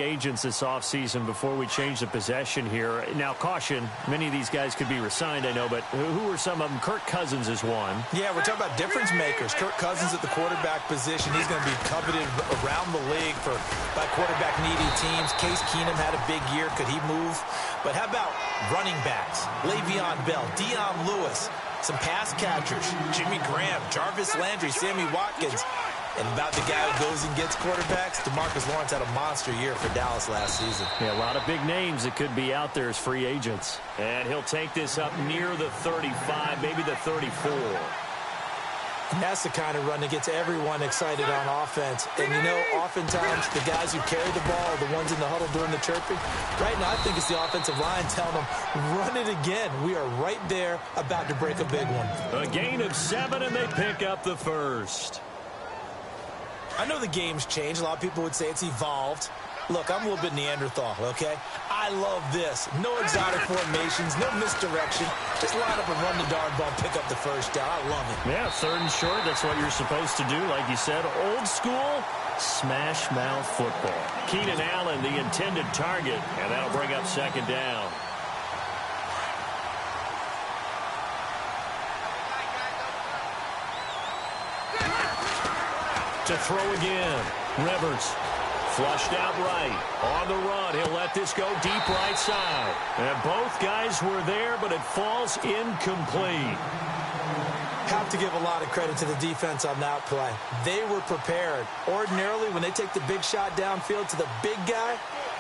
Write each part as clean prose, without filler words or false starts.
agents this offseason before we change the possession here. Now, caution, many of these guys could be resigned, I know, but who are some of them? Kirk Cousins is one. Yeah, we're talking about difference makers. Kirk Cousins at the quarterback position. He's going to be coveted around the league by quarterback-needy teams. Case Keenum had a big year. Could he move? But how about running backs? Le'Veon Bell, Dion Lewis, some pass catchers, Jimmy Graham, Jarvis Landry, Sammy Watkins. And about the guy who goes and gets quarterbacks, DeMarcus Lawrence had a monster year for Dallas last season. Yeah, a lot of big names that could be out there as free agents. And he'll take this up near the 35, maybe the 34. And that's the kind of run that gets everyone excited on offense. And, you know, oftentimes the guys who carry the ball are the ones in the huddle doing the chirping. Right now, I think it's the offensive line telling them, run it again. We are right there about to break a big one. A gain of 7, and they pick up the first. I know the game's changed. A lot of people would say it's evolved. Look, I'm a little bit Neanderthal, okay? I love this. No exotic formations, no misdirection. Just line up and run the darn ball, pick up the first down. I love it. Yeah, 3rd and short, that's what you're supposed to do. Like you said, old school, smash mouth football. Keenan Allen, the intended target, and that'll bring up 2nd down. To throw again. Rivers flushed out right. On the run, he'll let this go deep right side. And both guys were there, but it falls incomplete. Have to give a lot of credit to the defense on that play. They were prepared. Ordinarily, when they take the big shot downfield to the big guy,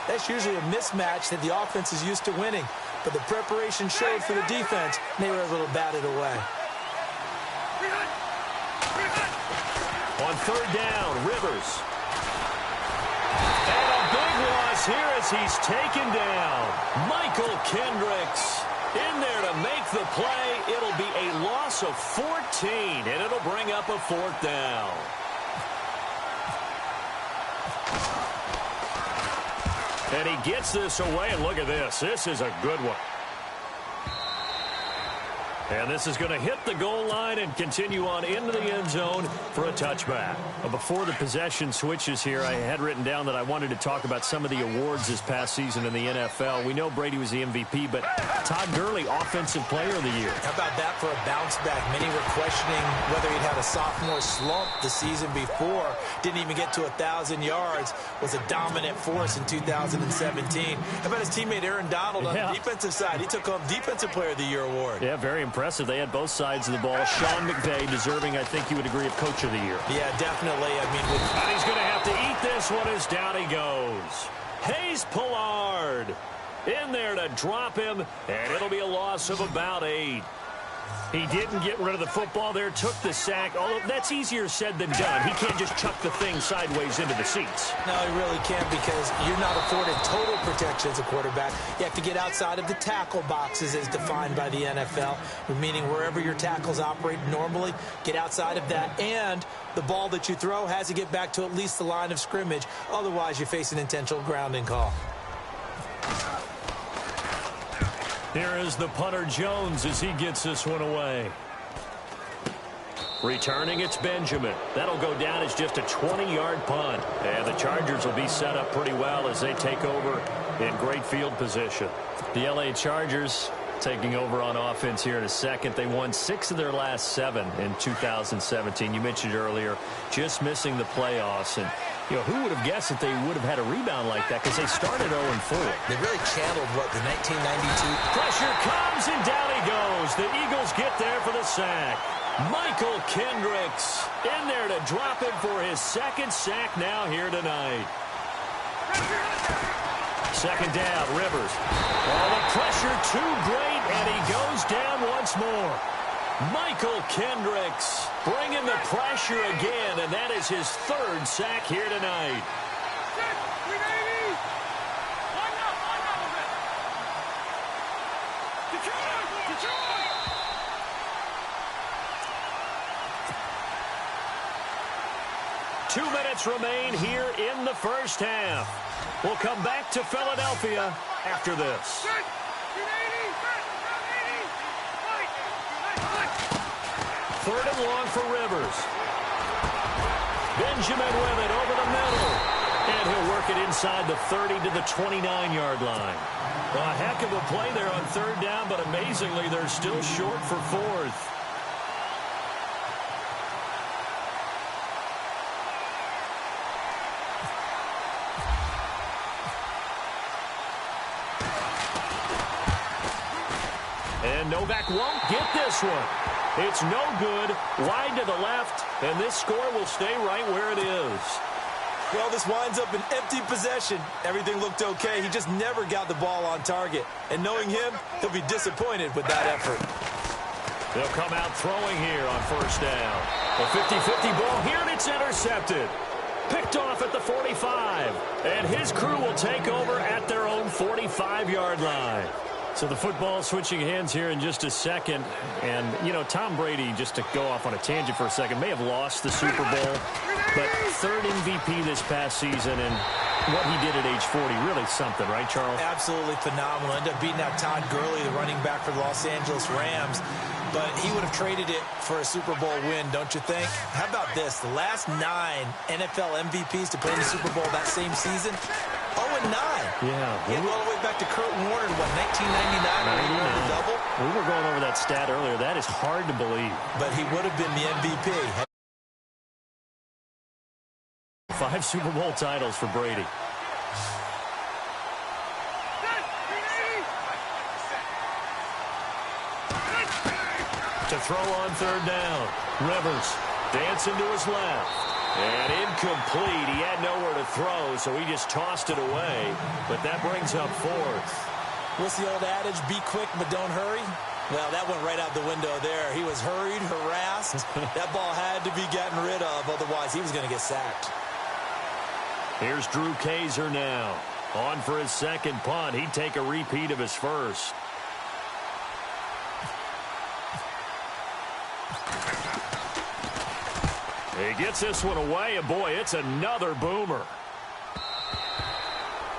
that's usually a mismatch that the offense is used to winning. But the preparation showed for the defense, and they were able to bat it away. On 3rd down, Rivers. And a big loss here as he's taken down. Michael Kendricks in there to make the play. It'll be a loss of 14, and it'll bring up a 4th down. And he gets this away, and look at this. This is a good one. And this is going to hit the goal line and continue on into the end zone for a touchback. Before the possession switches here, I had written down that I wanted to talk about some of the awards this past season in the NFL. We know Brady was the MVP, but Todd Gurley, Offensive Player of the Year. How about that for a bounce back? Many were questioning whether he'd had a sophomore slump the season before. Didn't even get to 1,000 yards. Was a dominant force in 2017. How about his teammate Aaron Donald on the defensive side? He took home Defensive Player of the Year award. Yeah, very impressive. They had both sides of the ball. Sean McVay deserving, I think you would agree, of Coach of the Year. Yeah, definitely. I mean, and he's going to have to eat this one as down he goes. Hayes Pollard in there to drop him, and it'll be a loss of about 8. He didn't get rid of the football there, took the sack, although that's easier said than done. He can't just chuck the thing sideways into the seats. No, he really can't because you're not afforded total protection as a quarterback. You have to get outside of the tackle boxes as defined by the NFL, meaning wherever your tackles operate normally, get outside of that, and the ball that you throw has to get back to at least the line of scrimmage. Otherwise, you face an intentional grounding call. Here is the punter Jones as he gets this one away. Returning, it's Benjamin. That'll go down as just a 20-yard punt. And the Chargers will be set up pretty well as they take over in great field position. The L.A. Chargers taking over on offense here in a second. They won 6 of their last 7 in 2017. You mentioned earlier, just missing the playoffs. And you know, who would have guessed that they would have had a rebound like that because they started 0-4. They really channeled, what, the 1992? Pressure comes, and down he goes. The Eagles get there for the sack. Michael Kendricks in there to drop him for his 2nd sack now here tonight. 2nd down, Rivers. Oh, the pressure too great, and he goes down once more. Michael Kendricks bringing the pressure again, and that is his 3rd sack here tonight. Two minutes remain here in the first half. We'll come back to Philadelphia after this. 3rd and long for Rivers. Benjamin with it over the middle. And And he'll work it inside the 30 to the 29-yard line. A heck of a play there on third down, but amazingly, they're still short for fourth. And Novak won't get this one. It's no good, wide to the left, and this score will stay right where it is. Well, this winds up an empty possession. Everything looked okay. He just never got the ball on target. And knowing him, he'll be disappointed with that effort. They'll come out throwing here on first down. A 50-50 ball here, and it's intercepted. Picked off at the 45. And his crew will take over at their own 45-yard line. So the football switching hands here in just a second. And, you know, Tom Brady, just to go off on a tangent for a second, may have lost the Super Bowl. But third MVP this past season, and what he did at age 40, really something, right, Charles? Absolutely phenomenal. Ended up beating out Todd Gurley, the running back for the Los Angeles Rams. But he would have traded it for a Super Bowl win, don't you think? How about this? The last 9 NFL MVPs to play in the Super Bowl that same season, 0-9. Yeah. He went all the way back to Kurt Warner in, what, 1999 when he won the double? We were going over that stat earlier. That is hard to believe. But he would have been the MVP. 5 Super Bowl titles for Brady. To throw on third down. Rivers dancing to his left. And incomplete. He had nowhere to throw, so he just tossed it away. But that brings up fourth. What's the old adage? Be quick, but don't hurry. Well, that went right out the window there. He was hurried, harassed. That ball had to be gotten rid of, otherwise he was going to get sacked. Here's Drew Kaiser now. On for his second punt. He'd take a repeat of his first. He gets this one away, and boy, it's another boomer.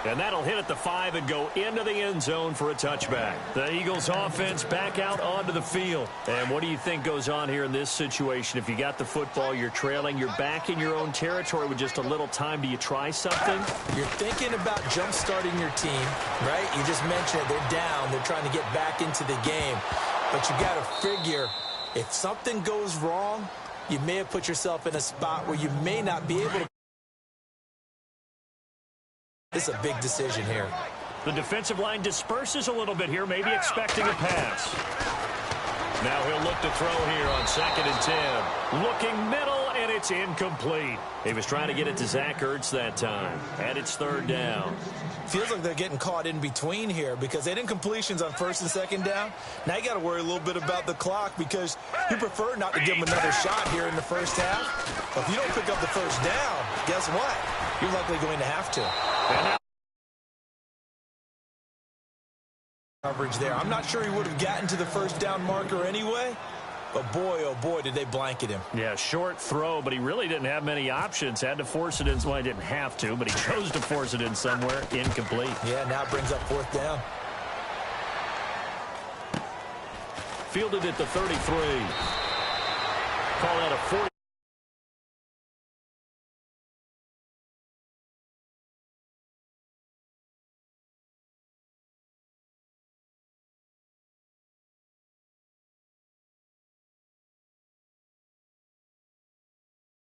And that'll hit at the 5 and go into the end zone for a touchback. The Eagles offense back out onto the field. And what do you think goes on here in this situation? If you got the football, you're trailing, you're back in your own territory with just a little time. Do you try something? You're thinking about jump-starting your team, right? You just mentioned it. They're down. They're trying to get back into the game. But you got to figure, if something goes wrong, you may have put yourself in a spot where you may not be able to. This is a big decision here. The defensive line disperses a little bit here, maybe expecting a pass. Now he'll look to throw here on 2nd and 10. Looking middle, and it's incomplete. He was trying to get it to Zach Ertz that time. And it's third down. Feels like they're getting caught in between here because they did incompletions on 1st and 2nd down. Now you got to worry a little bit about the clock because you prefer not to give them another shot here in the first half. But if you don't pick up the first down, guess what? You're likely going to have to. And now coverage there. I'm not sure he would have gotten to the first down marker anyway. But boy, oh boy, did they blanket him. Yeah, short throw, but he really didn't have many options. Had to force it in. Well, he didn't have to, but he chose to force it in somewhere. Incomplete. Yeah, now it brings up 4th down. Fielded at the 33. Call that a 40.